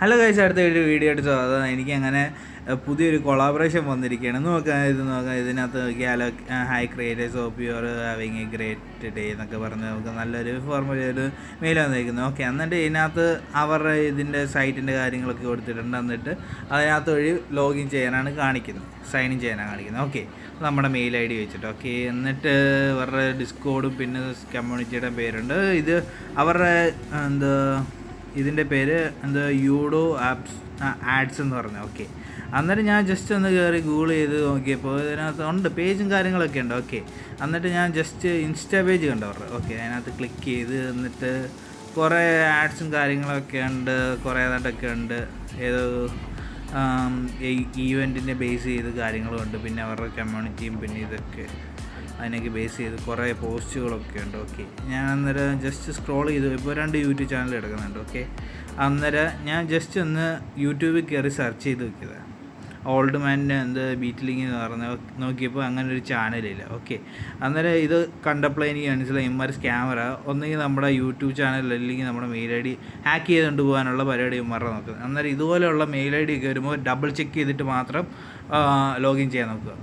Hello guys, അടുത്ത ഒരു video എടുത്തോ. അത് എനിക്കങ്ങനെ പുതിയൊരു കൊളാബറേഷൻ വന്നിരിക്കുകയാണ്. നോക്കാം ഇതിനകത്ത് നോക്കിയാൽ high creators of your having A great day എന്നൊക്കെ പറഞ്ഞ് നമുക്ക് നല്ലൊരു ഫോർമുല ഒരു മെയിൽ വന്നിരിക്കുന്നു. ഓക്കെ, എന്നിട്ട് ഇതിനകത്ത് അവരുടെ ഇതിൻ്റെ സൈറ്റിൻ്റെ കാര്യങ്ങളൊക്കെ കൊടുത്തിട്ടുണ്ട്. എന്നിട്ട് അതിനകത്ത് വഴി ലോഗിൻ ചെയ്യാനാണ് കാണിക്കുന്നത്, സൈൻ ഇൻ ചെയ്യാനാണ് കാണിക്കുന്നത്. ഓക്കെ, നമ്മുടെ മെയിൽ ID വെച്ചിട്ട്. ഓക്കെ, എന്നിട്ട് അവരുടെ ഡിസ്കോഡും പിന്നെ കമ്മ്യൂണിറ്റിയുടെ പേരുണ്ട്. ഇത് അവരുടെ ഇതിൻ്റെ പേര് യൂഡോ ആഡ്സ് എന്ന് പറഞ്ഞു. ഓക്കെ, അന്നേരം ഞാൻ ജസ്റ്റ് ഒന്ന് കയറി ഗൂഗിൾ ചെയ്ത് നോക്കിയപ്പോൾ ഇതിനകത്ത് ഉണ്ട്, പേജും കാര്യങ്ങളൊക്കെ ഉണ്ട്. ഓക്കെ, എന്നിട്ട് ഞാൻ ജസ്റ്റ് ഇൻസ്റ്റാ പേജ് കണ്ടവരുടെ. ഓക്കെ, അതിനകത്ത് ക്ലിക്ക് ചെയ്ത് എന്നിട്ട് കുറേ ആഡ്സും കാര്യങ്ങളൊക്കെ ഉണ്ട്, കുറേ ഏതാണ്ടൊക്കെ ഉണ്ട്. ഏതോ ഈവൻറ്റിനെ ബേസ് ചെയ്ത് കാര്യങ്ങളും ഉണ്ട്, പിന്നെ അവരുടെ കമ്മ്യൂണിറ്റിയും പിന്നെ ഇതൊക്കെ അതിനൊക്കെ ബേസ് ചെയ്ത് കുറേ പോസ്റ്റുകളൊക്കെ ഉണ്ട്. ഓക്കെ, ഞാൻ അന്നേരം ജസ്റ്റ് സ്ക്രോൾ ചെയ്തു. ഇപ്പോൾ 2 യൂട്യൂബ് ചാനൽ എടുക്കുന്നുണ്ട്. ഓക്കെ, അന്നേരം ഞാൻ ജസ്റ്റ് ഒന്ന് യൂട്യൂബിൽ കയറി സെർച്ച് ചെയ്ത് നോക്കിയത് ഓൾഡ് മാനിൻ്റെ ബീറ്റ്ലിംഗ് എന്ന് പറഞ്ഞ് നോക്കിയപ്പോൾ അങ്ങനെ ഒരു ചാനലില്ല. ഓക്കെ, അന്നേരം ഇത് കണ്ടപ്പോൾ എനിക്ക് മനസ്സിലായി ഇമ്മാർ സ്കാമറ. ഒന്നെങ്കിൽ നമ്മുടെ യൂട്യൂബ് ചാനൽ അല്ലെങ്കിൽ നമ്മുടെ മെയിൽ ID ഹാക്ക് ചെയ്തുകൊണ്ട് പോകാനുള്ള പരിപാടി ഇമ്മാരുടെ നോക്കുന്നത്. അന്നേരം ഇതുപോലെയുള്ള മെയിൽ ID ഒക്കെ വരുമ്പോൾ ഡബിൾ ചെക്ക് ചെയ്തിട്ട് മാത്രം ലോഗിൻ ചെയ്യാൻ നോക്കുക.